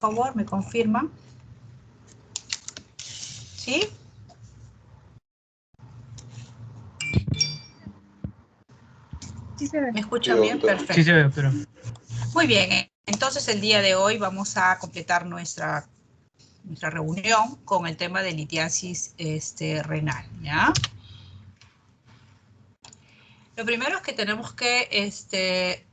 favor, me confirman. ¿Sí? Sí se ve. ¿Me escuchan bien? Perfecto. Sí se ve, pero... Muy bien, entonces el día de hoy vamos a completar nuestra reunión con el tema de litiasis renal, ¿ya? Lo primero es que tenemos que,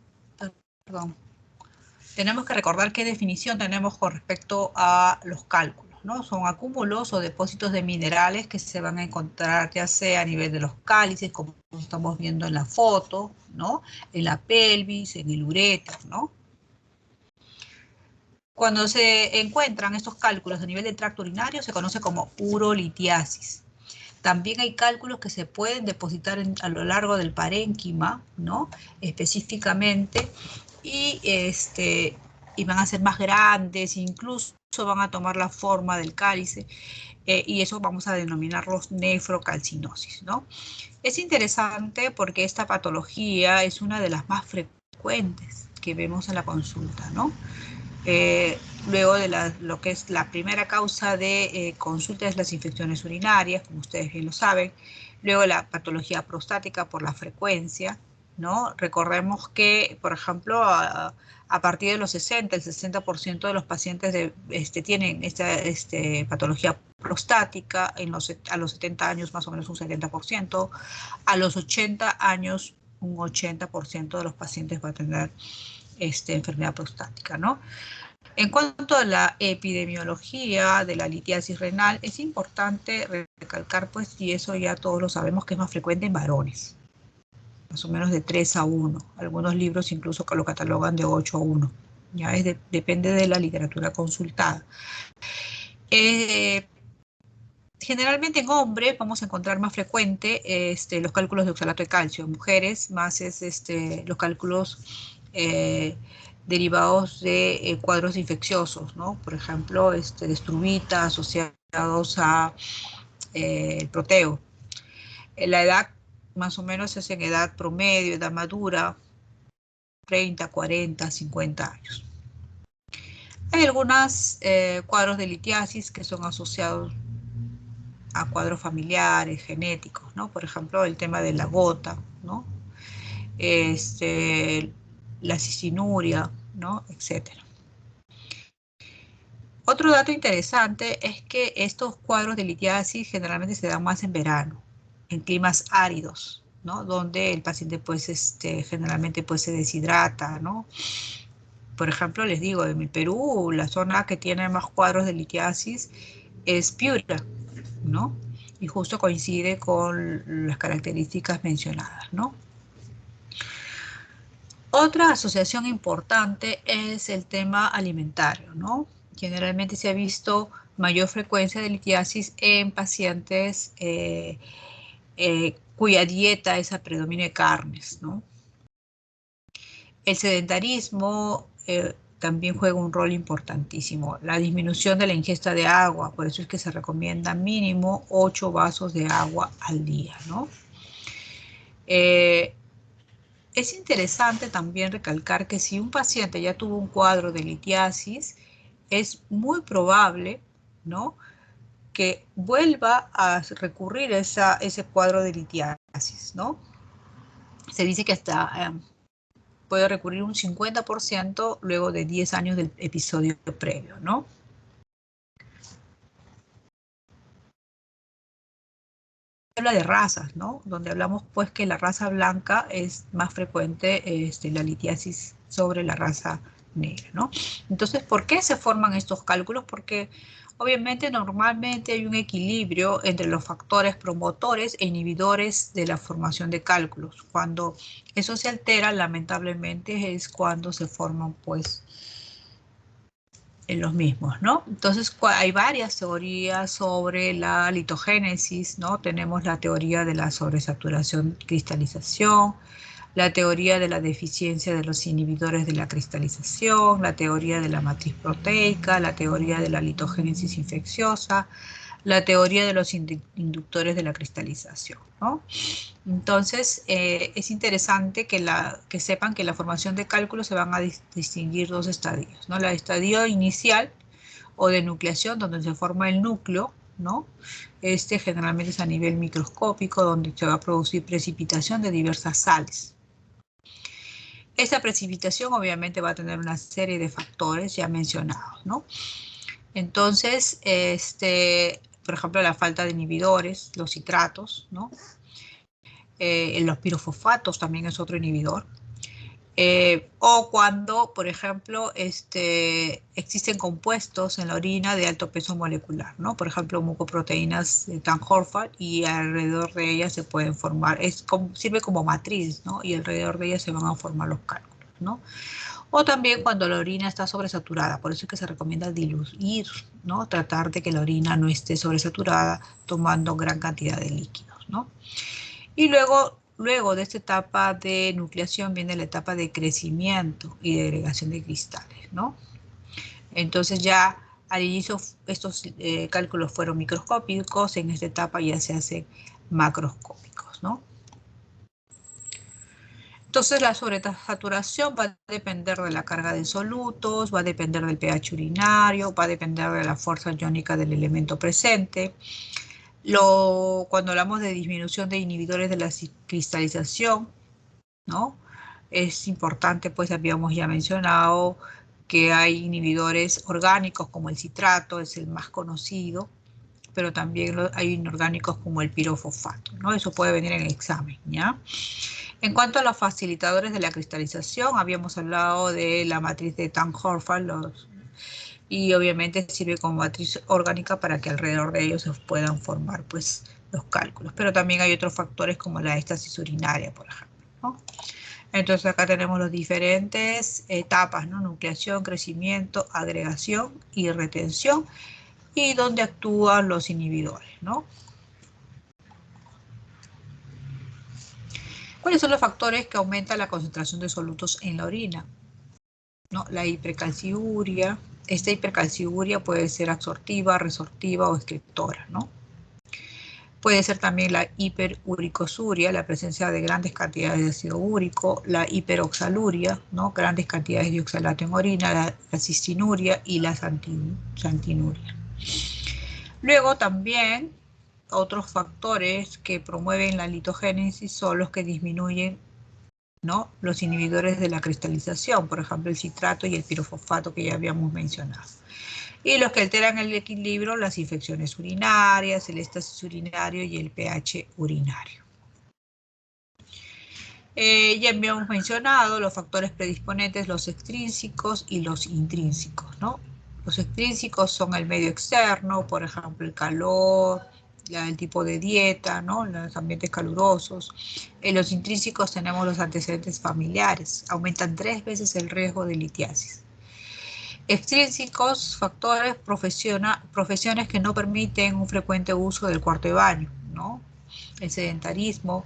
tenemos que recordar qué definición tenemos con respecto a los cálculos, ¿no? Son acúmulos o depósitos de minerales que se van a encontrar ya sea a nivel de los cálices, como estamos viendo en la foto, ¿no? En la pelvis, en el uréter, ¿no? Cuando se encuentran estos cálculos a nivel del tracto urinario se conoce como urolitiasis. También hay cálculos que se pueden depositar a lo largo del parénquima, ¿no? Específicamente, y van a ser más grandes, incluso van a tomar la forma del cálice, y eso vamos a denominarlos nefrocalcinosis, ¿no? Es interesante porque esta patología es una de las más frecuentes que vemos en la consulta, ¿no? Luego de lo que es la primera causa de consulta es las infecciones urinarias, como ustedes bien lo saben. Luego la patología prostática por la frecuencia, ¿no? Recordemos que, por ejemplo, a partir de los 60, el 60% de los pacientes tienen esta patología prostática, a los 70 años más o menos un 70%, a los 80 años un 80% de los pacientes va a tener enfermedad prostática, ¿no? En cuanto a la epidemiología de la litiasis renal, es importante recalcar, pues, y eso ya todos lo sabemos, que es más frecuente en varones, más o menos de 3 a 1. Algunos libros incluso lo catalogan de 8 a 1. Ya depende de la literatura consultada. Generalmente en hombres vamos a encontrar más frecuente los cálculos de oxalato de calcio. En mujeres más es los cálculos derivados de cuadros infecciosos, ¿no? Por ejemplo, de estrubita asociados a el proteo. La edad más o menos es en edad promedio, edad madura, 30, 40, 50 años. Hay algunos cuadros de litiasis que son asociados a cuadros familiares, genéticos, ¿no? Por ejemplo, el tema de la gota, ¿no? La cicinuria, ¿no? Etcétera. Otro dato interesante es que estos cuadros de litiasis generalmente se dan más en verano, en climas áridos, ¿no? Donde el paciente, pues, generalmente, pues, se deshidrata, ¿no? Por ejemplo, les digo, en el Perú, la zona que tiene más cuadros de litiasis es Piura, ¿no? Y justo coincide con las características mencionadas, ¿no? Otra asociación importante es el tema alimentario, ¿no? Generalmente se ha visto mayor frecuencia de litiasis en pacientes cuya dieta es a predominio de carnes, ¿no? El sedentarismo también juega un rol importantísimo. La disminución de la ingesta de agua, por eso es que se recomienda mínimo 8 vasos de agua al día, ¿no? Es interesante también recalcar que si un paciente ya tuvo un cuadro de litiasis, es muy probable, ¿no?, que vuelva a recurrir a ese cuadro de litiasis, ¿no? Se dice que hasta puede recurrir un 50% luego de 10 años del episodio previo, ¿no? Habla de razas, ¿no? Donde hablamos, pues, que la raza blanca es más frecuente la litiasis sobre la raza negra, ¿no? Entonces, ¿por qué se forman estos cálculos? Porque obviamente normalmente hay un equilibrio entre los factores promotores e inhibidores de la formación de cálculos. Cuando eso se altera, lamentablemente es cuando se forman, pues, en los mismos, ¿no? Entonces hay varias teorías sobre la litogénesis, ¿no? Tenemos la teoría de la sobresaturación cristalización, la teoría de la deficiencia de los inhibidores de la cristalización, la teoría de la matriz proteica, la teoría de la litogénesis infecciosa, la teoría de los inductores de la cristalización, ¿no? Entonces, es interesante que sepan que la formación de cálculos se van a distinguir dos estadios, ¿no? El estadio inicial, o de nucleación, donde se forma el núcleo, ¿no? Este generalmente es a nivel microscópico, donde se va a producir precipitación de diversas sales. Esta precipitación obviamente va a tener una serie de factores ya mencionados, ¿no? Entonces, por ejemplo, la falta de inhibidores, los citratos, ¿no? Los pirofosfatos también es otro inhibidor. O cuando, por ejemplo, existen compuestos en la orina de alto peso molecular, ¿no? Por ejemplo, mucoproteínas de Tan-Horford, y alrededor de ellas se pueden formar, sirve como matriz, ¿no? Y alrededor de ellas se van a formar los cálculos, ¿no? O también cuando la orina está sobresaturada, por eso es que se recomienda diluir, ¿no? Tratar de que la orina no esté sobresaturada tomando gran cantidad de líquidos, ¿no? Y luego de esta etapa de nucleación viene la etapa de crecimiento y de agregación de cristales, ¿no? Entonces ya al inicio estos cálculos fueron microscópicos, en esta etapa ya se hacen macroscópicos, ¿no? Entonces la sobresaturación va a depender de la carga de solutos, va a depender del pH urinario, va a depender de la fuerza iónica del elemento presente. Cuando hablamos de disminución de inhibidores de la cristalización, ¿no? Es importante, pues habíamos ya mencionado que hay inhibidores orgánicos como el citrato, es el más conocido, pero también hay inorgánicos como el pirofosfato, ¿no? Eso puede venir en el examen, ¿ya? En cuanto a los facilitadores de la cristalización, habíamos hablado de la matriz de Tan-Horford, y obviamente sirve como matriz orgánica para que alrededor de ellos se puedan formar, pues, los cálculos. Pero también hay otros factores como la éstasis urinaria, por ejemplo, ¿no? Entonces acá tenemos las diferentes etapas, ¿no? Nucleación, crecimiento, agregación y retención, y donde actúan los inhibidores, ¿no? ¿Cuáles son los factores que aumentan la concentración de solutos en la orina? ¿No? La hipercalciuria. Esta hipercalciuria puede ser absortiva, resortiva o excretora, ¿no? Puede ser también la hiperuricosuria, la presencia de grandes cantidades de ácido úrico, la hiperoxaluria, ¿no? Grandes cantidades de oxalato en orina, la cistinuria y la santinuria. Luego también otros factores que promueven la litogénesis son los que disminuyen, ¿no? Los inhibidores de la cristalización, por ejemplo el citrato y el pirofosfato que ya habíamos mencionado. Y los que alteran el equilibrio, las infecciones urinarias, el éstasis urinario y el pH urinario. Ya habíamos mencionado los factores predisponentes, los extrínsecos y los intrínsecos, ¿no? Los extrínsecos son el medio externo, por ejemplo el calor, el tipo de dieta, ¿no? Los ambientes calurosos. En los intrínsecos tenemos los antecedentes familiares, aumentan 3 veces el riesgo de litiasis. Extrínsecos, factores, profesiones que no permiten un frecuente uso del cuarto de baño, ¿no? El sedentarismo.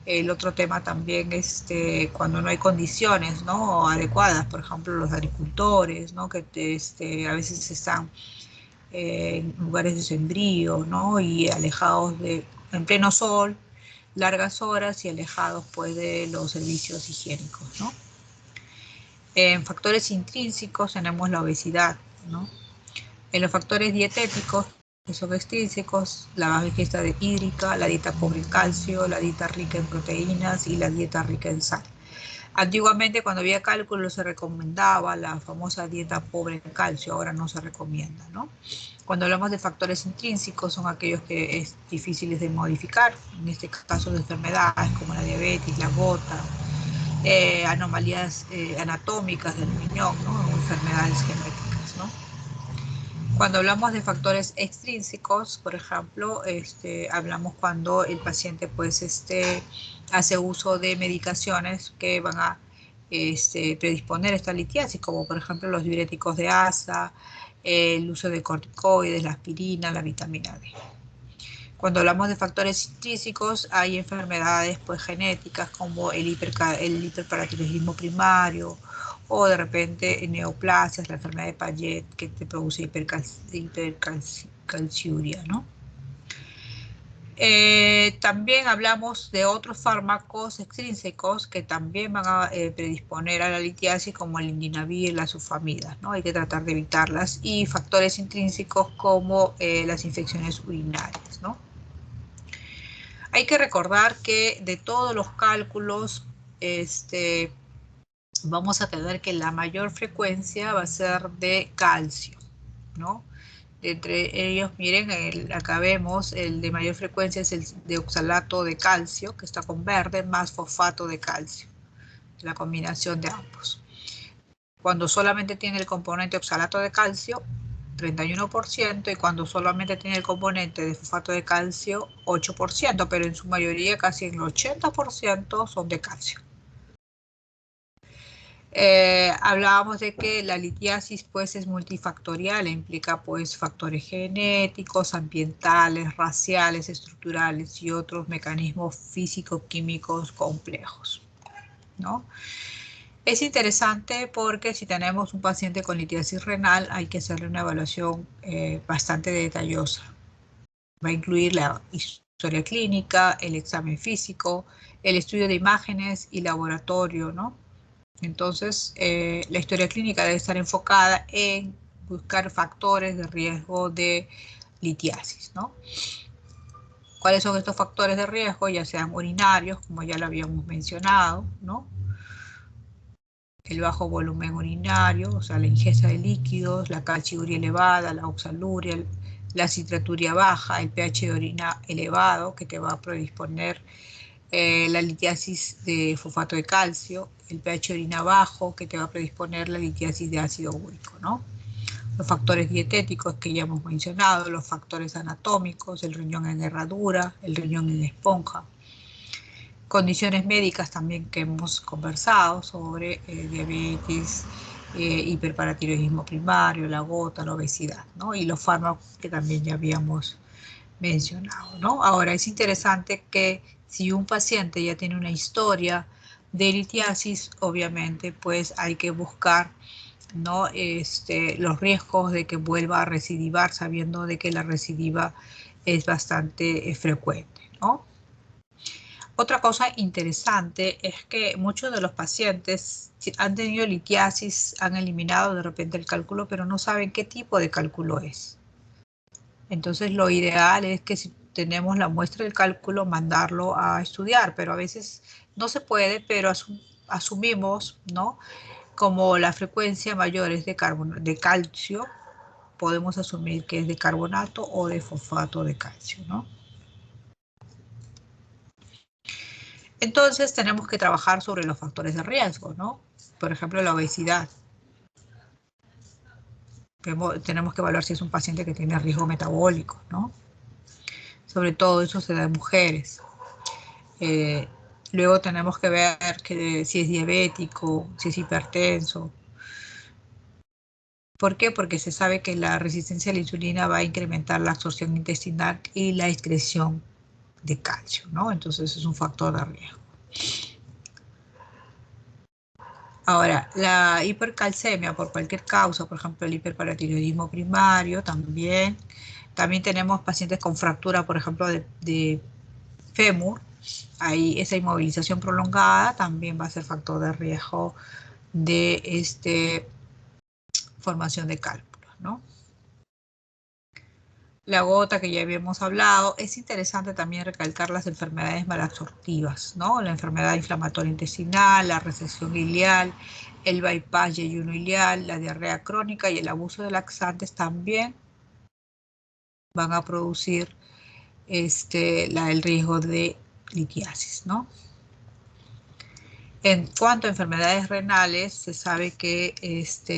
El otro tema también es cuando no hay condiciones, ¿no? Adecuadas, por ejemplo, los agricultores, ¿no? Que a veces están en lugares de sembrío, ¿no? Y alejados en pleno sol, largas horas y alejados, pues, de los servicios higiénicos, ¿no? En factores intrínsecos tenemos la obesidad, ¿no? En los factores dietéticos, que son extrínsecos, la baja ingesta de hídrica, la dieta pobre en calcio, la dieta rica en proteínas y la dieta rica en sal. Antiguamente, cuando había cálculo, se recomendaba la famosa dieta pobre en calcio, ahora no se recomienda, ¿no? Cuando hablamos de factores intrínsecos, son aquellos que es difíciles de modificar, en este caso de enfermedades como la diabetes, la gota, anomalías anatómicas del riñón, ¿no? Enfermedades genéticas, ¿no? Cuando hablamos de factores extrínsecos, por ejemplo, hablamos cuando el paciente, pues, hace uso de medicaciones que van a predisponer esta litiasis, como por ejemplo los diuréticos de asa, el uso de corticoides, la aspirina, la vitamina D. Cuando hablamos de factores intrínsecos, hay enfermedades, pues, genéticas como el hiperparatiroidismo primario, o de repente neoplasias, la enfermedad de Payet, que te produce hipercalciuria, ¿no? También hablamos de otros fármacos extrínsecos que también van a predisponer a la litiasis, como el indinavir y las sulfamidas, ¿no? Hay que tratar de evitarlas. Y factores intrínsecos como las infecciones urinarias, ¿no? Hay que recordar que de todos los cálculos, vamos a tener que la mayor frecuencia va a ser de calcio, ¿no? Entre ellos, miren, acá vemos el de mayor frecuencia es el de oxalato de calcio, que está con verde, más fosfato de calcio, la combinación de ambos. Cuando solamente tiene el componente oxalato de calcio, 31%, y cuando solamente tiene el componente de fosfato de calcio, 8%, pero en su mayoría, casi en el 80%, son de calcio. Hablábamos de que la litiasis pues es multifactorial, implica pues factores genéticos, ambientales, raciales, estructurales y otros mecanismos físico-químicos complejos, ¿no? Es interesante porque si tenemos un paciente con litiasis renal hay que hacerle una evaluación bastante detallosa. Va a incluir la historia clínica, el examen físico, el estudio de imágenes y laboratorio, ¿no? Entonces, la historia clínica debe estar enfocada en buscar factores de riesgo de litiasis, ¿no? ¿Cuáles son estos factores de riesgo? Ya sean urinarios, como ya lo habíamos mencionado, ¿no? El bajo volumen urinario, o sea, la ingesta de líquidos, la calciuria elevada, la oxaluria, la citraturia baja, el pH de orina elevado, que te va a predisponer la litiasis de fosfato de calcio, el pH de orina bajo, que te va a predisponer la litiasis de ácido úrico, ¿no? Los factores dietéticos que ya hemos mencionado, los factores anatómicos, el riñón en herradura, el riñón en esponja. Condiciones médicas también que hemos conversado sobre diabetes, hiperparatiroidismo primario, la gota, la obesidad, ¿no? Y los fármacos que también ya habíamos mencionado, ¿no? Ahora, es interesante que si un paciente ya tiene una historia de litiasis, obviamente, pues hay que buscar, ¿no? Los riesgos de que vuelva a recidivar, sabiendo de que la recidiva es bastante frecuente, ¿no? Otra cosa interesante es que muchos de los pacientes han tenido litiasis, han eliminado de repente el cálculo, pero no saben qué tipo de cálculo es. Entonces lo ideal es que si tenemos la muestra del cálculo, mandarlo a estudiar, pero a veces no se puede, pero asumimos, ¿no? Como la frecuencia mayor es de calcio, podemos asumir que es de carbonato o de fosfato de calcio, ¿no? Entonces tenemos que trabajar sobre los factores de riesgo, ¿no? Por ejemplo, la obesidad. Tenemos que evaluar si es un paciente que tiene riesgo metabólico, ¿no? Sobre todo eso se da en mujeres. Luego tenemos que ver si es diabético, si es hipertenso. ¿Por qué? Porque se sabe que la resistencia a la insulina va a incrementar la absorción intestinal y la excreción de calcio, ¿no? Entonces es un factor de riesgo. Ahora, la hipercalcemia por cualquier causa, por ejemplo, el hiperparatiroidismo primario, también tenemos pacientes con fractura, por ejemplo, de fémur. Ahí esa inmovilización prolongada también va a ser factor de riesgo de formación de cálculos, ¿no? La gota que ya habíamos hablado, es interesante también recalcar las enfermedades malabsortivas, ¿no? La enfermedad inflamatoria intestinal, la recesión ileal, el bypass y ayuno ileal, la diarrea crónica y el abuso de laxantes también van a producir el riesgo de litiasis, ¿no? En cuanto a enfermedades renales, se sabe que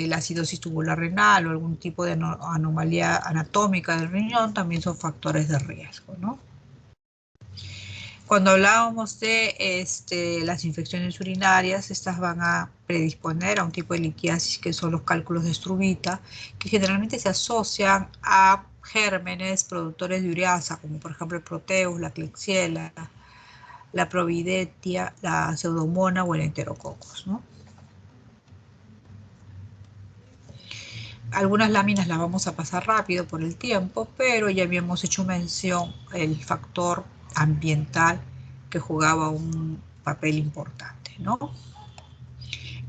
la acidosis tubular renal o algún tipo de anomalía anatómica del riñón también son factores de riesgo, ¿no? Cuando hablábamos de las infecciones urinarias, estas van a predisponer a un tipo de litiasis que son los cálculos de Struvita, que generalmente se asocian a gérmenes productores de ureasa, como por ejemplo el Proteus, la Klebsiella, la Providetia, la Pseudomonas o el Enterococos, ¿no? algunas láminas las vamos a pasar rápido por el tiempo, pero ya habíamos hecho mención el factor ambiental que jugaba un papel importante, ¿no?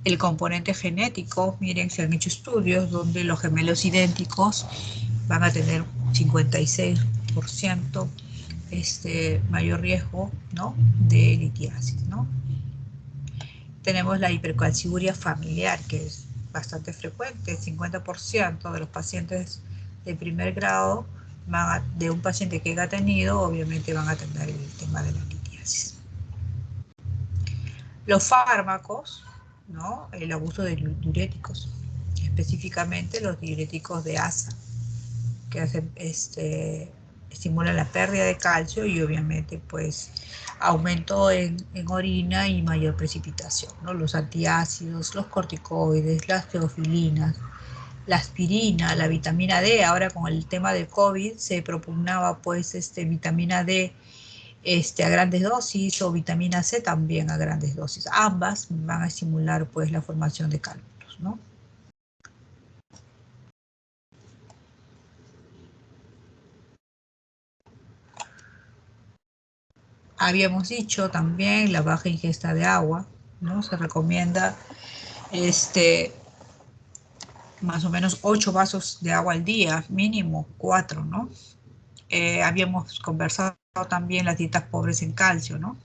El componente genético, miren, se han hecho estudios donde los gemelos idénticos van a tener 56% mayor riesgo, ¿no?, de litiasis, ¿no? Tenemos la hipercalciuria familiar, que es bastante frecuente. El 50% de los pacientes de primer grado de un paciente que haya tenido, obviamente van a tener el tema de la litiasis. Los fármacos, ¿no? El abuso de diuréticos, específicamente los diuréticos de asa, que hacen, estimulan la pérdida de calcio y obviamente pues aumento en orina y mayor precipitación, ¿no? Los antiácidos, los corticoides, las teofilinas, la aspirina, la vitamina D. Ahora con el tema del COVID se propugnaba pues vitamina D a grandes dosis, o vitamina C también a grandes dosis. Ambas van a estimular pues la formación de cálculos, ¿no? Habíamos dicho también la baja ingesta de agua, ¿no? Se recomienda más o menos 8 vasos de agua al día, mínimo 4, ¿no? Habíamos conversado también las dietas pobres en calcio, ¿no?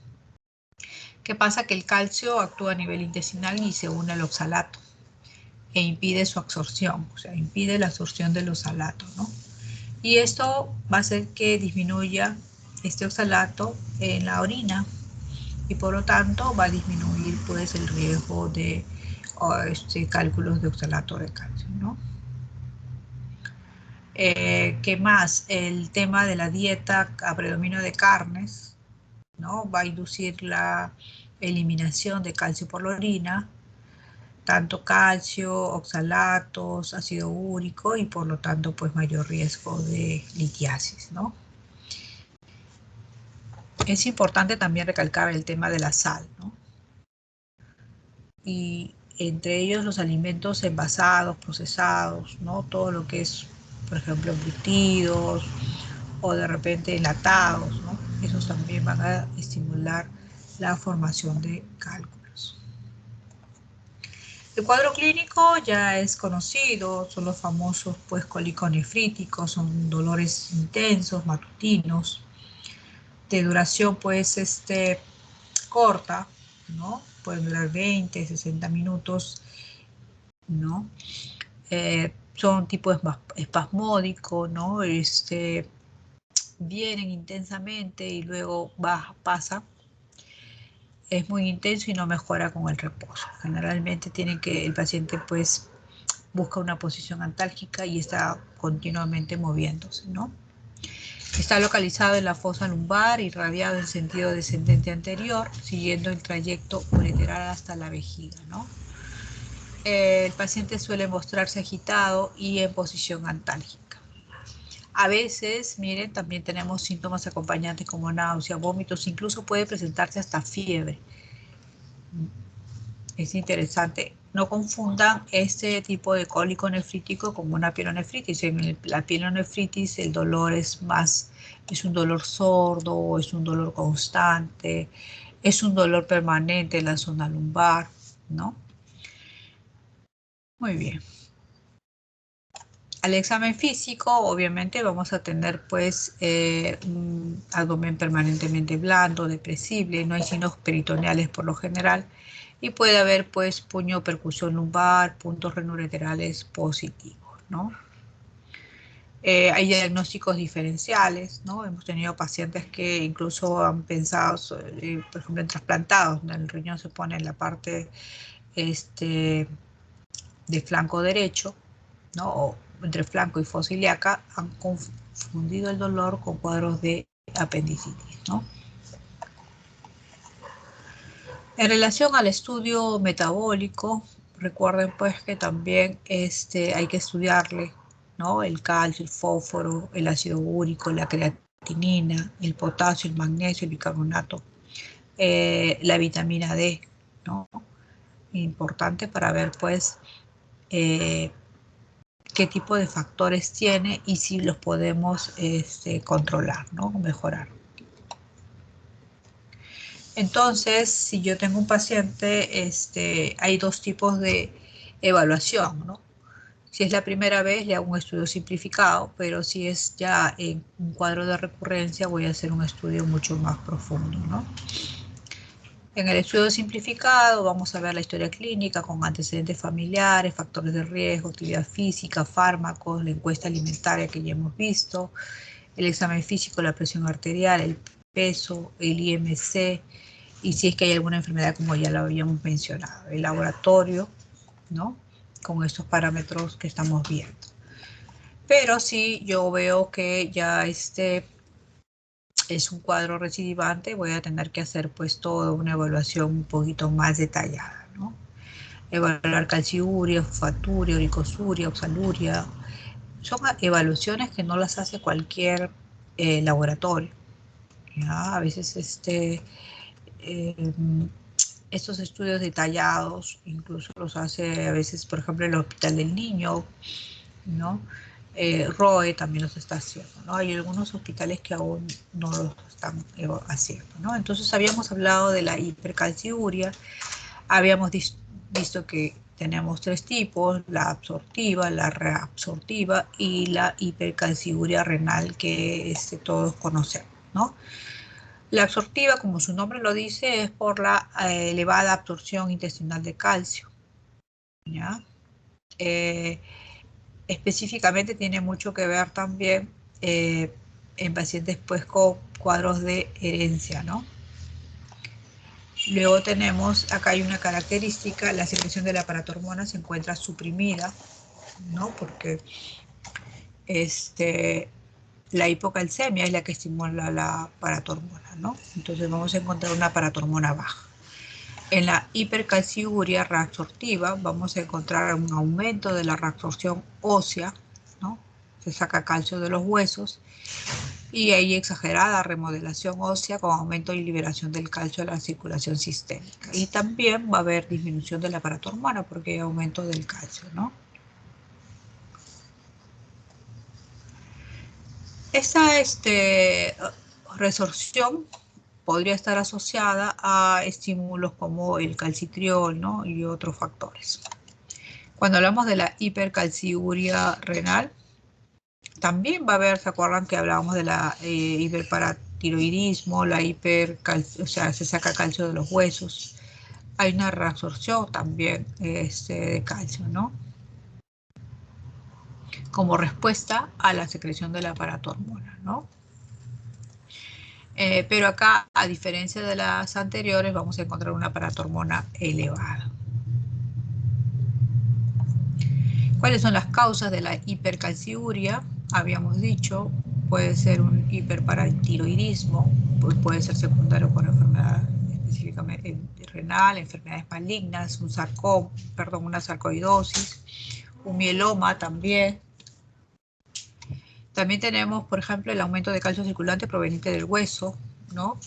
¿Qué pasa? Que el calcio actúa a nivel intestinal y se une al oxalato e impide su absorción, o sea, impide la absorción de los oxalatos, ¿no? Y esto va a hacer que disminuya este oxalato en la orina y por lo tanto va a disminuir pues el riesgo de cálculos de oxalato de calcio, ¿no? ¿Qué más? El tema de la dieta a predominio de carnes, ¿no? Va a inducir la eliminación de calcio por la orina, tanto calcio, oxalatos, ácido úrico y por lo tanto pues mayor riesgo de litiasis, ¿no? Es importante también recalcar el tema de la sal, ¿no? Y entre ellos los alimentos envasados, procesados, ¿no? Todo lo que es, por ejemplo, embutidos o de repente enlatados, ¿no? Esos también van a estimular la formación de cálculos. El cuadro clínico ya es conocido, son los famosos pues cólicos nefríticos, son dolores intensos, matutinos, de duración pues corta, ¿no? Pueden durar 20, 60 minutos, ¿no? Son tipo espasmódico, ¿no? Vienen intensamente y luego pasa. Es muy intenso y no mejora con el reposo. Generalmente el paciente pues busca una posición antálgica y está continuamente moviéndose, ¿no? Está localizado en la fosa lumbar, irradiado en sentido descendente anterior, siguiendo el trayecto ureteral hasta la vejiga, ¿no? El paciente suele mostrarse agitado y en posición antálgica. A veces, miren, también tenemos síntomas acompañantes como náusea, vómitos, incluso puede presentarse hasta fiebre. Es interesante. No confundan este tipo de cólico nefrítico con una pielonefritis. En la pielonefritis el dolor es un dolor sordo, es un dolor constante, es un dolor permanente en la zona lumbar, ¿no? Muy bien. Al examen físico, obviamente vamos a tener pues un abdomen permanentemente blando, depresible, no hay signos peritoneales por lo general y puede haber pues puño percusión lumbar, puntos renoureterales positivos, ¿no? Hay diagnósticos diferenciales, ¿no? Hemos tenido pacientes que incluso han pensado, por ejemplo, en trasplantados, donde el riñón se pone en la parte de flanco derecho, ¿no? O entre flanco y fosa ilíaca, han confundido el dolor con cuadros de apendicitis, ¿no? En relación al estudio metabólico, recuerden pues que también hay que estudiarle, ¿no? El calcio, el fósforo, el ácido úrico, la creatinina, el potasio, el magnesio, el bicarbonato, la vitamina D, ¿no? Importante para ver pues qué tipo de factores tiene y si los podemos controlar, ¿no? Mejorar. Entonces, si yo tengo un paciente, hay dos tipos de evaluación, ¿no? Si es la primera vez, le hago un estudio simplificado, pero si es ya en un cuadro de recurrencia, voy a hacer un estudio mucho más profundo, ¿no? En el estudio simplificado vamos a ver la historia clínica con antecedentes familiares, factores de riesgo, actividad física, fármacos, la encuesta alimentaria que ya hemos visto, el examen físico, la presión arterial, el peso, el IMC, y si es que hay alguna enfermedad como ya lo habíamos mencionado, el laboratorio, ¿no? Con estos parámetros que estamos viendo. Pero si yo veo que ya es un cuadro recidivante, voy a tener que hacer pues toda una evaluación un poquito más detallada, ¿no? Evaluar calciuria, fosfaturia, uricosuria, oxaluria. Son evaluaciones que no las hace cualquier laboratorio, ¿ya? A veces estos estudios detallados incluso los hace a veces, por ejemplo, el Hospital del Niño, ¿no? ROE también los está haciendo, ¿no? Hay algunos hospitales que aún no los están haciendo, ¿no? Entonces habíamos hablado de la hipercalciuria, habíamos visto que tenemos tres tipos, la absortiva, la reabsortiva y la hipercalciuria renal que todos conocemos, ¿no? La absortiva, como su nombre lo dice, es por la elevada absorción intestinal de calcio, ¿ya? Específicamente tiene mucho que ver también en pacientes pues con cuadros de herencia, ¿no? Luego tenemos, acá hay una característica, la secreción de la paratormona se encuentra suprimida, ¿no? Porque la hipocalcemia es la que estimula la paratormona, ¿no? Entonces vamos a encontrar una paratormona baja. En la hipercalciuria reabsortiva vamos a encontrar un aumento de la reabsorción ósea, ¿no? Se saca calcio de los huesos y hay exagerada remodelación ósea con aumento y liberación del calcio de la circulación sistémica. Y también va a haber disminución de la paratormona porque hay aumento del calcio, ¿no? Esta resorción podría estar asociada a estímulos como el calcitriol, ¿no? Y otros factores. Cuando hablamos de la hipercalciuria renal, también va a haber, ¿se acuerdan que hablábamos de la hiperparatiroidismo, o sea, se saca calcio de los huesos? Hay una reabsorción también de calcio, ¿no? Como respuesta a la secreción de la paratormona, ¿no? Pero acá, a diferencia de las anteriores, vamos a encontrar una paratormona elevada. ¿Cuáles son las causas de la hipercalciuria? Habíamos dicho, puede ser un hiperparatiroidismo, puede ser secundario por enfermedad específicamente renal, enfermedades malignas, una sarcoidosis, un mieloma también. También tenemos, por ejemplo, el aumento de calcio circulante proveniente del hueso, ¿no?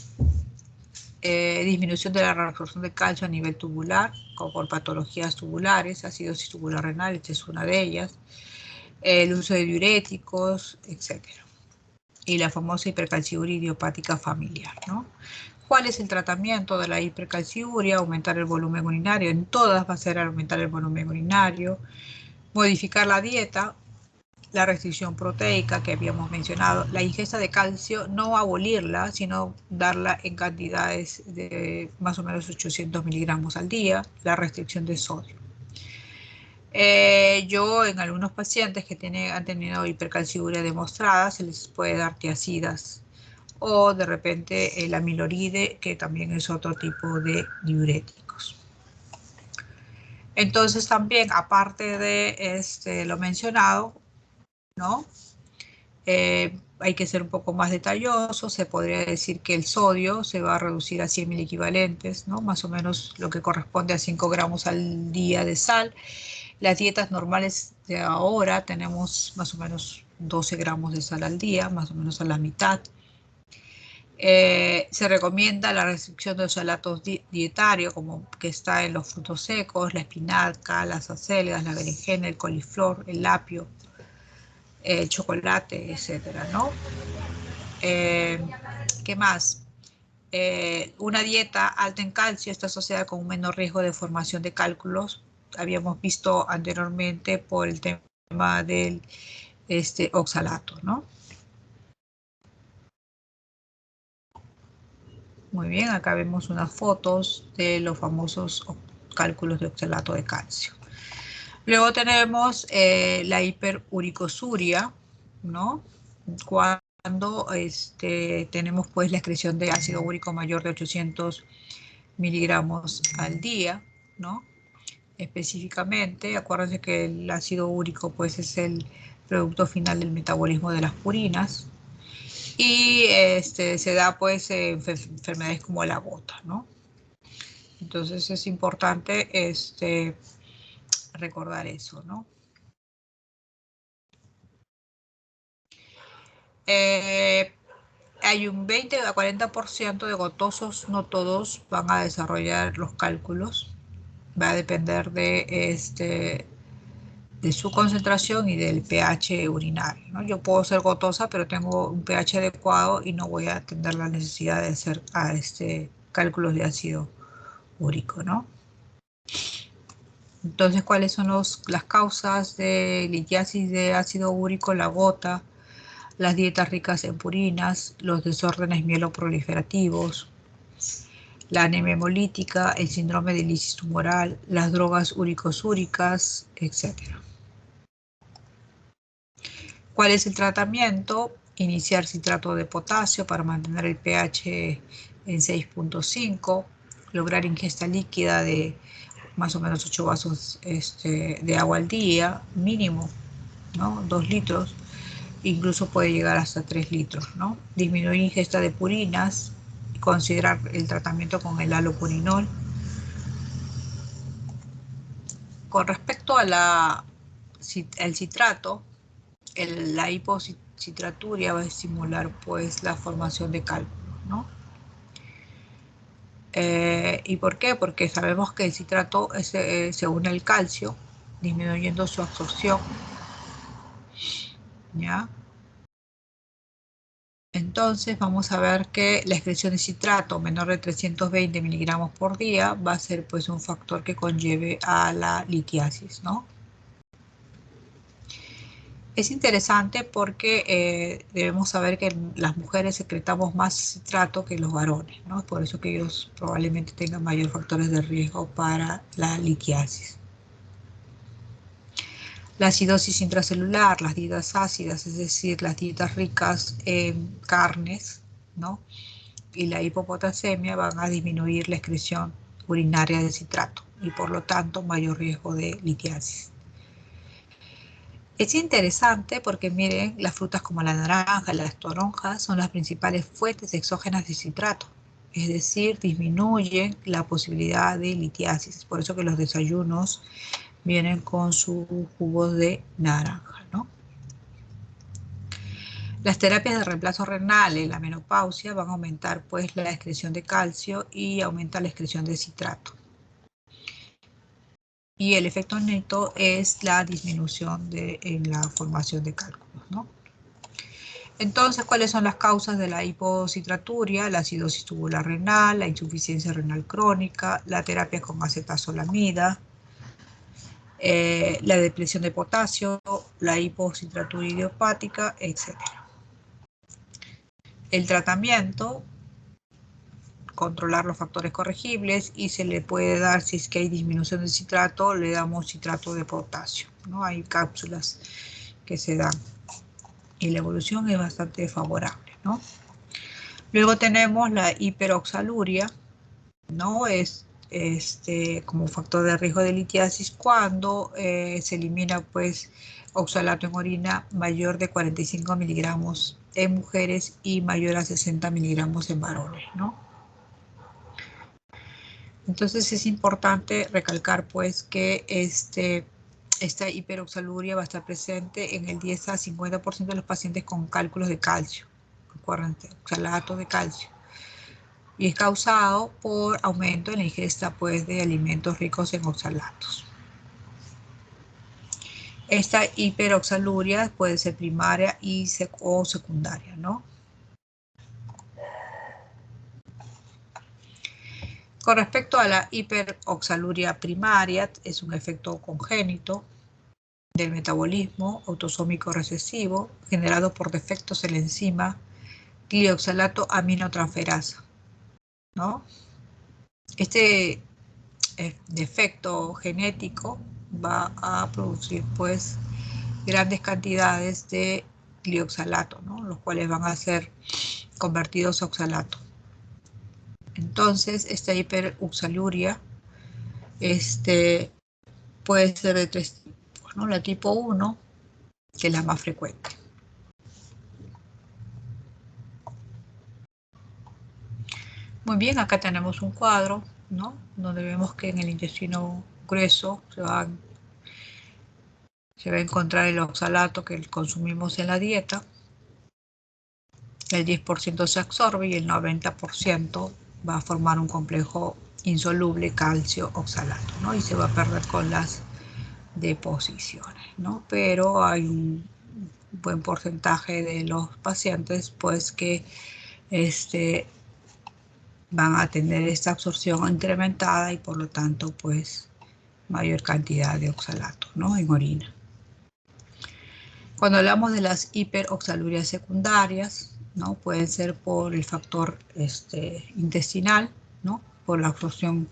Disminución de la reabsorción de calcio a nivel tubular, como por patologías tubulares, acidosis tubular renal, esta es una de ellas, el uso de diuréticos, etc. Y la famosa hipercalciuria idiopática familiar, ¿no? ¿Cuál es el tratamiento de la hipercalciuria? Aumentar el volumen urinario, en todas va a ser aumentar el volumen urinario, modificar la dieta, la restricción proteica que habíamos mencionado, la ingesta de calcio, no abolirla, sino darla en cantidades de más o menos 800 miligramos al día, la restricción de sodio. Yo en algunos pacientes que han tenido hipercalciuria demostrada, se les puede dar tiazidas o de repente el amiloride, que también es otro tipo de diuréticos. Entonces también, aparte de lo mencionado, ¿no? Hay que ser un poco más detalloso, se podría decir que el sodio se va a reducir a 100 miliequivalentes, ¿no? Más o menos lo que corresponde a 5 gramos al día de sal. Las dietas normales de ahora tenemos más o menos 12 gramos de sal al día, más o menos a la mitad. Se recomienda la restricción de oxalatos dietarios, como que está en los frutos secos, la espinaca, las acelgas, la berenjena, el coliflor, el apio, el chocolate, etcétera, ¿no? ¿Qué más? Una dieta alta en calcio está asociada con un menor riesgo de formación de cálculos. Habíamos visto anteriormente por el tema del oxalato, ¿no? Muy bien, acá vemos unas fotos de los famosos cálculos de oxalato de calcio. Luego tenemos la hiperuricosuria, ¿no? Cuando tenemos pues la excreción de ácido úrico mayor de 800 miligramos al día, ¿no? Específicamente, acuérdense que el ácido úrico pues es el producto final del metabolismo de las purinas y se da pues en enfermedades como la gota, ¿no? Entonces es importante recordar eso, ¿no? Hay un 20 a 40% de gotosos, no todos van a desarrollar los cálculos. Va a depender de su concentración y del pH urinario, ¿no? Yo puedo ser gotosa, pero tengo un pH adecuado y no voy a tener la necesidad de hacer cálculos de ácido úrico, ¿no? Entonces, ¿cuáles son las causas de litiasis de ácido úrico? La gota, las dietas ricas en purinas, los desórdenes mieloproliferativos, la anemia hemolítica, el síndrome de lisis tumoral, las drogas uricosúricas, etc. ¿Cuál es el tratamiento? Iniciar citrato de potasio para mantener el pH en 6.5, lograr ingesta líquida de más o menos 8 vasos de agua al día, mínimo, ¿no? 2 litros, incluso puede llegar hasta 3 litros, ¿no? Disminuir ingesta de purinas, considerar el tratamiento con el halopurinol. Con respecto a al citrato, la hipocitraturia va a estimular pues la formación de cálculos, ¿no? ¿Y por qué? Porque sabemos que el citrato se une al calcio, disminuyendo su absorción, ¿ya? Entonces vamos a ver que la excreción de citrato menor de 320 miligramos por día va a ser pues un factor que conlleve a la litiasis, ¿no? Es interesante porque debemos saber que las mujeres secretamos más citrato que los varones, ¿no? Es por eso que ellos probablemente tengan mayores factores de riesgo para la litiasis. La acidosis intracelular, las dietas ácidas, es decir, las dietas ricas en carnes, ¿no? Y la hipopotasemia van a disminuir la excreción urinaria de citrato y por lo tanto mayor riesgo de litiasis. Es interesante porque miren, las frutas como la naranja, las toronjas son las principales fuentes exógenas de citrato, es decir, disminuyen la posibilidad de litiasis. Es por eso que los desayunos vienen con su jugo de naranja, ¿no? Las terapias de reemplazo renal en la menopausia van a aumentar pues la excreción de calcio y aumenta la excreción de citrato. Y el efecto neto es la disminución en la formación de cálculos, ¿no? Entonces, ¿cuáles son las causas de la hipocitraturia? La acidosis tubular renal, la insuficiencia renal crónica, la terapia con acetazolamida, la depresión de potasio, la hipocitraturia idiopática, etc. El tratamiento, controlar los factores corregibles y se le puede dar, si es que hay disminución del citrato, le damos citrato de potasio, ¿no? Hay cápsulas que se dan y la evolución es bastante favorable, ¿no? Luego tenemos la hiperoxaluria, ¿no? Es como factor de riesgo de litiasis cuando se elimina pues oxalato en orina mayor de 45 miligramos en mujeres y mayor a 60 miligramos en varones, ¿no? Entonces es importante recalcar pues que esta hiperoxaluria va a estar presente en el 10 a 50% de los pacientes con cálculos de calcio, acuérdense, oxalato de calcio. Y es causado por aumento en la ingesta pues, de alimentos ricos en oxalatos. Esta hiperoxaluria puede ser primaria o secundaria, ¿no? Con respecto a la hiperoxaluria primaria, es un efecto congénito del metabolismo autosómico recesivo generado por defectos en la enzima glioxalato aminotransferasa, ¿no? Este defecto genético va a producir pues grandes cantidades de glioxalato, ¿no? Los cuales van a ser convertidos a oxalato. Entonces, esta hiperoxaluria puede ser de 3 tipos, ¿no? La tipo 1, que es la más frecuente. Muy bien, acá tenemos un cuadro, ¿no? Donde vemos que en el intestino grueso se va a encontrar el oxalato que consumimos en la dieta. El 10% se absorbe y el 90% va a formar un complejo insoluble calcio-oxalato, ¿no? Y se va a perder con las deposiciones, ¿no? Pero hay un buen porcentaje de los pacientes, pues, que van a tener esta absorción incrementada y por lo tanto, pues, mayor cantidad de oxalato, ¿no? En orina. Cuando hablamos de las hiperoxalurias secundarias, ¿no? Pueden ser por el factor intestinal, ¿no? Por la absorción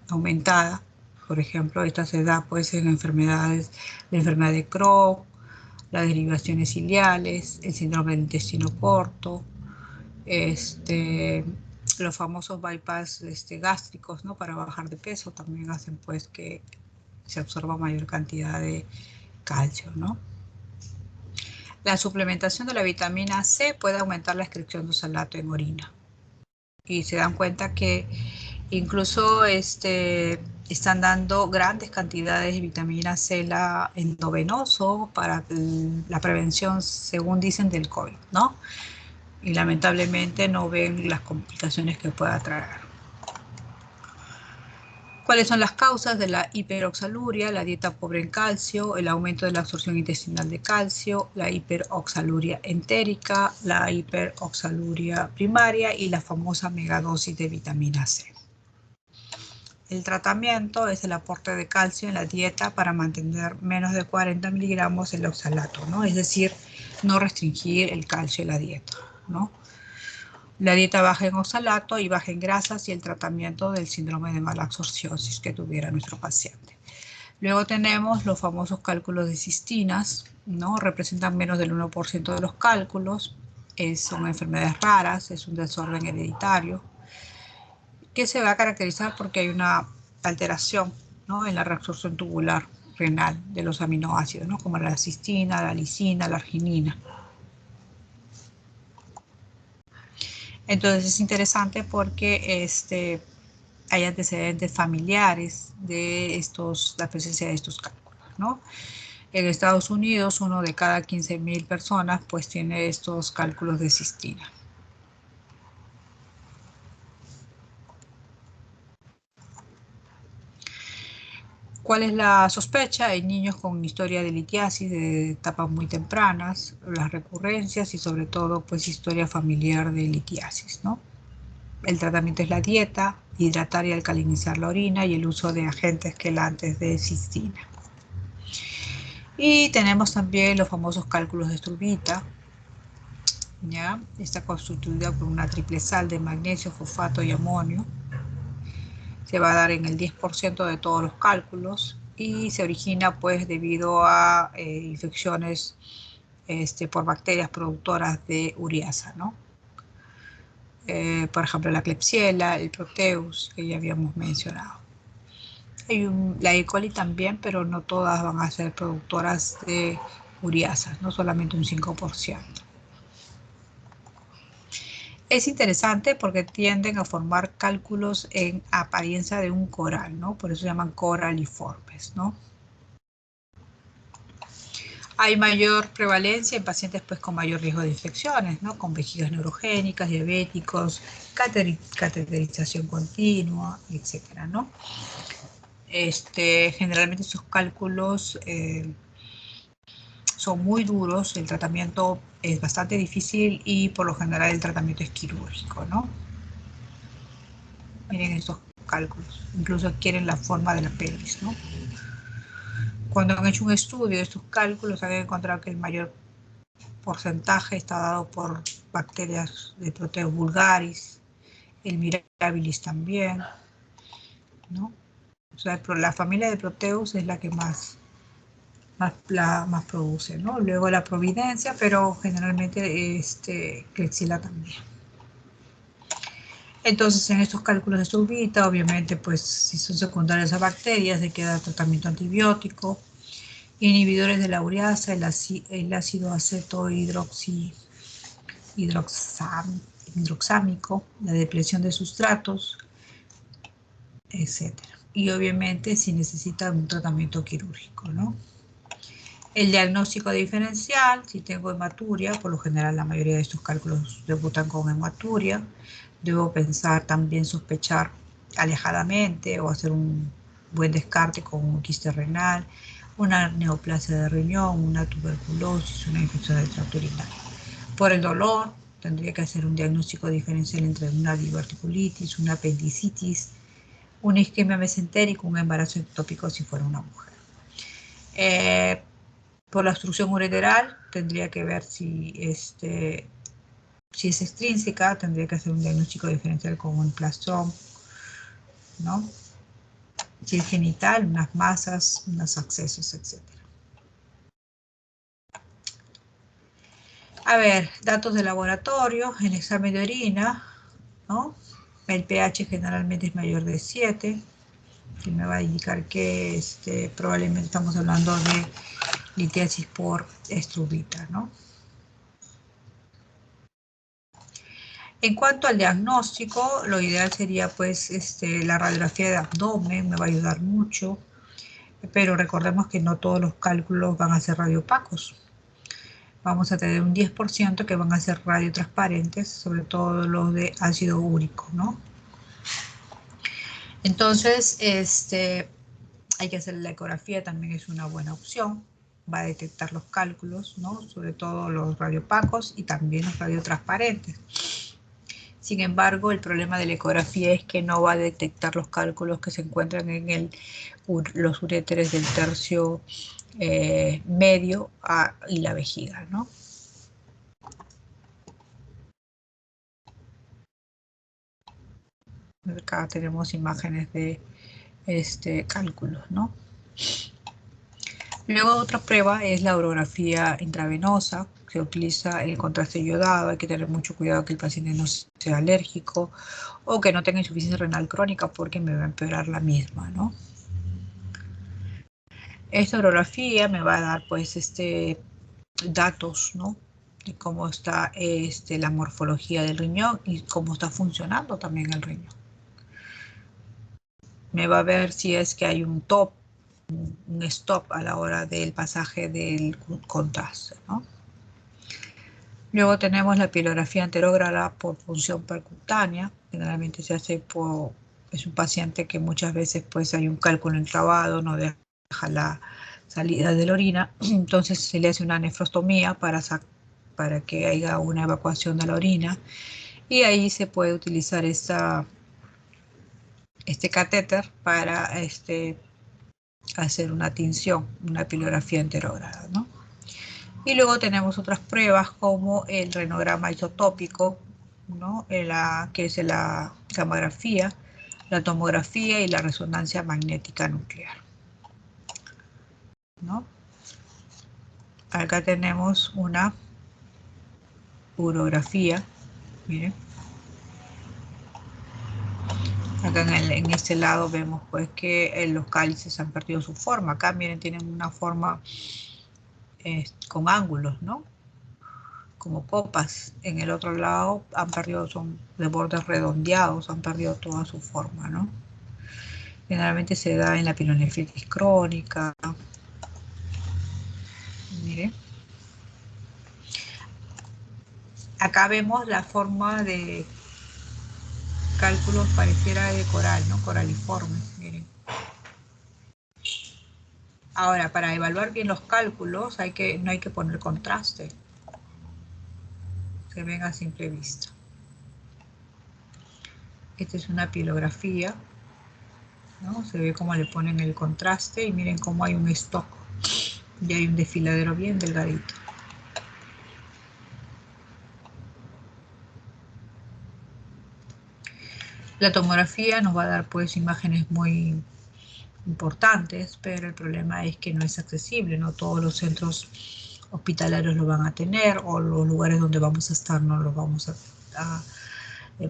aumentada. Por ejemplo, esta se da pues, en enfermedades, la enfermedad de Crohn, las derivaciones ciliares, el síndrome del intestino corto, los famosos bypass gástricos, ¿no? Para bajar de peso también hacen pues que se absorba mayor cantidad de calcio, ¿no? La suplementación de la vitamina C puede aumentar la excreción de oxalato en orina. Y se dan cuenta que incluso están dando grandes cantidades de vitamina C endovenoso para la prevención, según dicen, del COVID, ¿no? Y lamentablemente no ven las complicaciones que pueda traer. ¿Cuáles son las causas de la hiperoxaluria? La dieta pobre en calcio, el aumento de la absorción intestinal de calcio, la hiperoxaluria entérica, la hiperoxaluria primaria y la famosa megadosis de vitamina C. El tratamiento es el aporte de calcio en la dieta para mantener menos de 40 miligramos el oxalato, ¿no? Es decir, no restringir el calcio en la dieta, ¿no? La dieta baja en oxalato y baja en grasas y el tratamiento del síndrome de mala absorción si es que tuviera nuestro paciente. Luego tenemos los famosos cálculos de cistinas, ¿no? Representan menos del 1% de los cálculos, son enfermedades raras, es un desorden hereditario, que se va a caracterizar porque hay una alteración, ¿no? En la reabsorción tubular renal de los aminoácidos, ¿no? Como la cistina, la lisina, la arginina. Entonces es interesante porque hay antecedentes familiares de la presencia de estos cálculos, ¿no? En Estados Unidos, 1 de cada 15.000 personas pues tiene estos cálculos de cistina. ¿Cuál es la sospecha? En niños con historia de litiasis de etapas muy tempranas, las recurrencias y sobre todo pues historia familiar de litiasis, ¿no? El tratamiento es la dieta, hidratar y alcalinizar la orina y el uso de agentes quelantes de cistina. Y tenemos también los famosos cálculos de Struvita, ¿ya? Está constituida por una triple sal de magnesio, fosfato y amonio. Se va a dar en el 10% de todos los cálculos y se origina pues debido a infecciones por bacterias productoras de ureasa, ¿no? Por ejemplo, la Klebsiella, el Proteus, que ya habíamos mencionado. Hay la E. coli también, pero no todas van a ser productoras de ureasas, no solamente un 5%. Es interesante porque tienden a formar cálculos en apariencia de un coral, ¿no? Por eso se llaman coraliformes, ¿no? Hay mayor prevalencia en pacientes pues, con mayor riesgo de infecciones, ¿no? Con vejigas neurogénicas, diabéticos, cateterización continua, etcétera, ¿no? Generalmente esos cálculos son muy duros, el tratamiento es bastante difícil y por lo general el tratamiento es quirúrgico, ¿no? Miren estos cálculos, incluso adquieren la forma de la pelvis, ¿no? Cuando han hecho un estudio de estos cálculos han encontrado que el mayor porcentaje está dado por bacterias de Proteus vulgaris, el Mirabilis también, ¿no? O sea, la familia de Proteus es la que más produce, ¿no? Luego la Providencia, pero generalmente Klebsiella también. Entonces, en estos cálculos de Subita, obviamente, pues si son secundarias a bacterias, se queda tratamiento antibiótico, inhibidores de la ureasa, el ácido aceto hidroxámico, la depresión de sustratos, etc. Y obviamente si necesita un tratamiento quirúrgico, ¿no? El diagnóstico diferencial, si tengo hematuria, por lo general la mayoría de estos cálculos debutan con hematuria, debo pensar también sospechar alejadamente o hacer un buen descarte con un quiste renal, una neoplasia de riñón, una tuberculosis, una infección del tracto urinario. Por el dolor, tendría que hacer un diagnóstico diferencial entre una diverticulitis, una apendicitis, una isquemia mesentérica, un embarazo ectópico si fuera una mujer. Por la obstrucción ureteral, tendría que ver si es extrínseca, tendría que hacer un diagnóstico diferencial con un plastrón, ¿no? Si es genital, unas masas, unos accesos, etc. A ver, datos de laboratorio, el examen de orina, ¿no? El pH generalmente es mayor de 7, que me va a indicar que probablemente estamos hablando de litiasis por estrubita, ¿no? En cuanto al diagnóstico, lo ideal sería pues la radiografía de abdomen, me va a ayudar mucho, pero recordemos que no todos los cálculos van a ser radiopacos. Vamos a tener un 10% que van a ser radiotransparentes, sobre todo los de ácido úrico, ¿no? Entonces, hay que hacer la ecografía, también es una buena opción. Va a detectar los cálculos, ¿no? Sobre todo los radiopacos y también los radiotransparentes. Sin embargo, el problema de la ecografía es que no va a detectar los cálculos que se encuentran en los uréteres del tercio medio y la vejiga, ¿no? Acá tenemos imágenes de cálculos, ¿no? Luego otra prueba es la urografía intravenosa. Se utiliza el contraste yodado. Hay que tener mucho cuidado que el paciente no sea alérgico o que no tenga insuficiencia renal crónica porque me va a empeorar la misma, ¿no? Esta urografía me va a dar pues datos, ¿no? De cómo está la morfología del riñón y cómo está funcionando también el riñón. Me va a ver si es que hay un stop a la hora del pasaje del contraste, ¿no? Luego tenemos la pilografía anterógrada por punción percutánea. Generalmente se hace es un paciente que muchas veces pues hay un cálculo enclavado, no deja la salida de la orina, entonces se le hace una nefrostomía para que haya una evacuación de la orina y ahí se puede utilizar este catéter para hacer una tinción, una pilografía anterógrada, ¿no? Y luego tenemos otras pruebas como el renograma isotópico, ¿no? Que es la gamografía, la tomografía y la resonancia magnética nuclear, ¿no? Acá tenemos una urografía, miren. Acá en este lado vemos pues que los cálices han perdido su forma. Acá miren, tienen una forma con ángulos, ¿no? Como copas. En el otro lado han perdido, son de bordes redondeados, han perdido toda su forma, ¿no? Generalmente se da en la pielonefritis crónica. Miren. Acá vemos la forma de cálculos pareciera de coral, ¿no? Coraliforme, miren. Ahora, para evaluar bien los cálculos no hay que poner contraste. Se ven a simple vista. Esta es una pilografía, ¿no? Se ve cómo le ponen el contraste y miren cómo hay un stock. Y hay un desfiladero bien delgadito. La tomografía nos va a dar pues imágenes muy importantes, pero el problema es que no es accesible, no todos los centros hospitalarios lo van a tener, o los lugares donde vamos a estar no los vamos a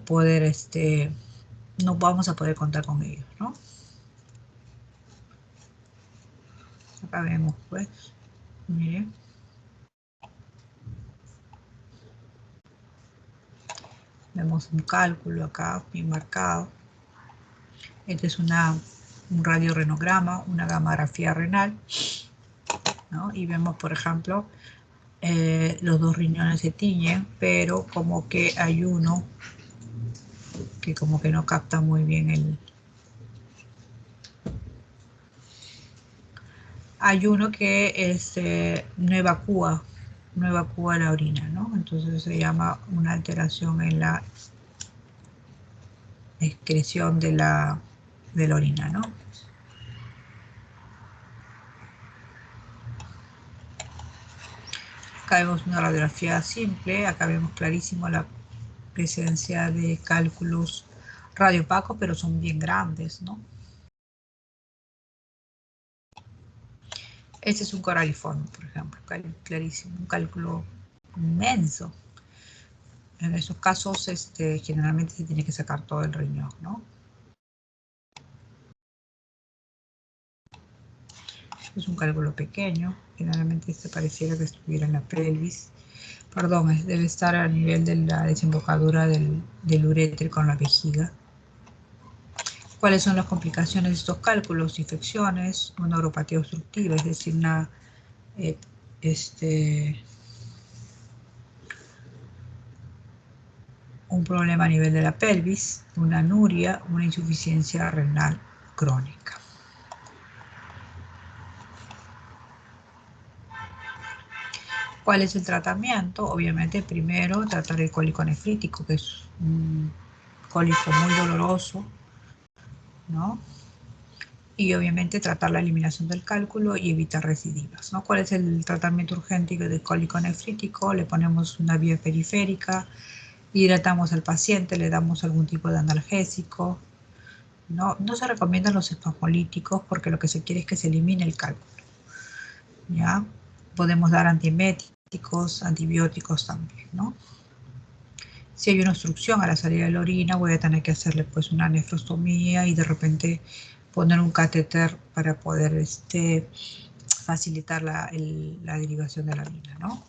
poder, no vamos a poder contar con ellos, ¿no? Acá vemos pues, miren. Vemos un cálculo acá bien marcado. Este es un radiorenograma, una gamografía renal, ¿no? Y vemos, por ejemplo, los dos riñones se tiñen, pero como que hay uno que como que no capta muy bien hay uno que no evacúa la orina, ¿no? Entonces se llama una alteración en la excreción de la orina, ¿no? Acá vemos una radiografía simple, acá vemos clarísimo la presencia de cálculos radiopacos, pero son bien grandes, ¿no? Este es un coraliforme, por ejemplo, clarísimo, un cálculo inmenso. En esos casos, generalmente se tiene que sacar todo el riñón, ¿no? Es un cálculo pequeño, generalmente pareciera que estuviera en la pelvis. Perdón, debe estar a nivel de la desembocadura del uréter con la vejiga. ¿Cuáles son las complicaciones de estos cálculos? Infecciones, una neuropatía obstructiva, es decir, un problema a nivel de la pelvis, una anuria, una insuficiencia renal crónica. ¿Cuál es el tratamiento? Obviamente, primero tratar el cólico nefrítico, que es un cólico muy doloroso, ¿no? Y obviamente tratar la eliminación del cálculo y evitar recidivas, ¿no? ¿Cuál es el tratamiento urgente del cólico nefrítico? Le ponemos una vía periférica, hidratamos al paciente, le damos algún tipo de analgésico. No se recomiendan los espasmolíticos porque lo que se quiere es que se elimine el cálculo, ¿ya? Podemos dar antieméticos, antibióticos también, ¿no? Si hay una obstrucción a la salida de la orina, voy a tener que hacerle pues una nefrostomía y de repente poner un catéter para poder facilitar la derivación de la orina, ¿no?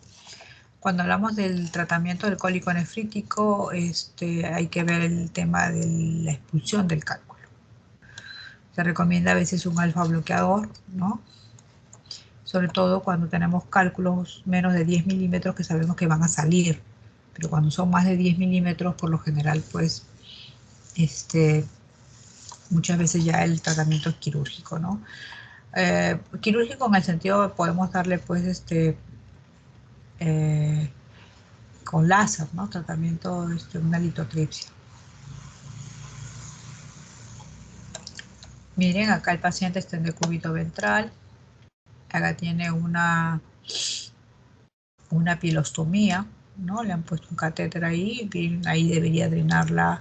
Cuando hablamos del tratamiento del cólico nefrítico, hay que ver el tema de la expulsión del cálculo. Se recomienda a veces un alfa bloqueador, ¿no? Sobre todo cuando tenemos cálculos menos de 10 milímetros que sabemos que van a salir. Pero cuando son más de 10 milímetros, por lo general, pues, muchas veces ya el tratamiento es quirúrgico, ¿no? Quirúrgico en el sentido de podemos darle, pues, con láser, ¿no? Tratamiento, una litotripsia. Miren, acá el paciente está en decúbito ventral. Acá tiene una pielostomía, ¿no? Le han puesto un catéter ahí, ahí debería drenar la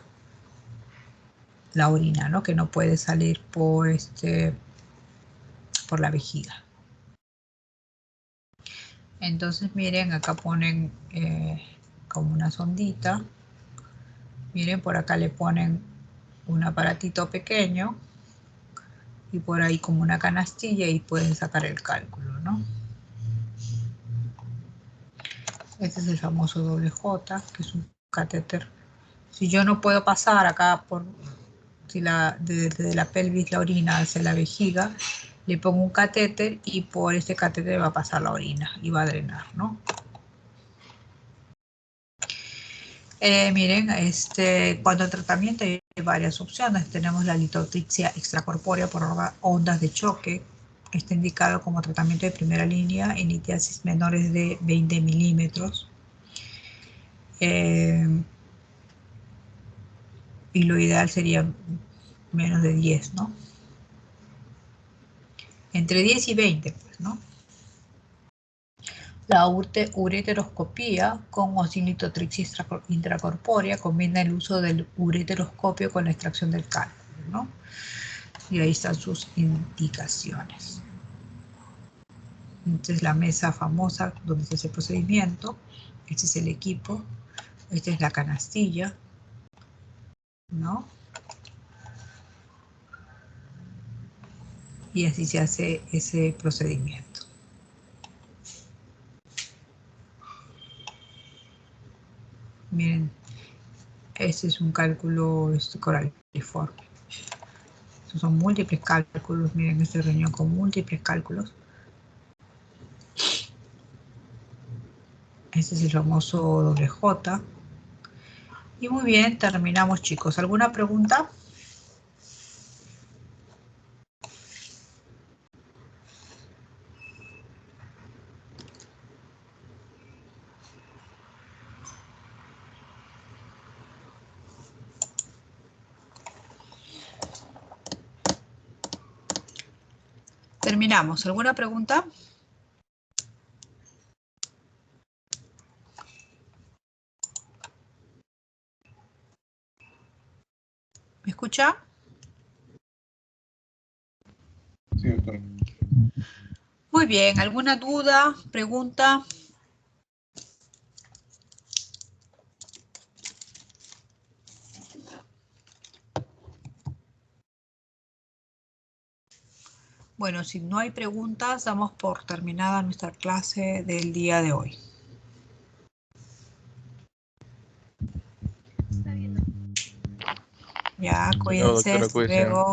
orina, ¿no? Que no puede salir por la vejiga. Entonces, miren, acá ponen como una sondita. Miren, por acá le ponen un aparatito pequeño y por ahí como una canastilla y pueden sacar el cálculo, ¿no? Este es el famoso doble J, que es un catéter. Si yo no puedo pasar acá desde la pelvis la orina hacia la vejiga, Le pongo un catéter y por este catéter va a pasar la orina y va a drenar, ¿no? Miren, cuando el tratamiento hay varias opciones. Tenemos la litotripsia extracorpórea por ondas de choque. Está indicado como tratamiento de primera línea en litiasis menores de 20 milímetros. Y lo ideal sería menos de 10, ¿no? Entre 10 y 20, pues, ¿no? La ureteroscopía con osilitotripsia intracorpórea combina el uso del ureteroscopio con la extracción del cálculo, ¿no? Y ahí están sus indicaciones. Esta es la mesa famosa donde se hace el procedimiento. Este es el equipo. Esta es la canastilla, ¿no? Y así se hace ese procedimiento. Miren, este es un cálculo coraliforme. Estos son múltiples cálculos. Miren este riñón con múltiples cálculos. Este es el famoso doble J. Y muy bien, terminamos, chicos. ¿Alguna pregunta? Terminamos. ¿Alguna pregunta? ¿Me escucha? Sí, doctora. Muy bien. ¿Alguna duda, pregunta? Bueno, si no hay preguntas, damos por terminada nuestra clase del día de hoy. Ya, cuídense, doctora, hasta cuídese. luego.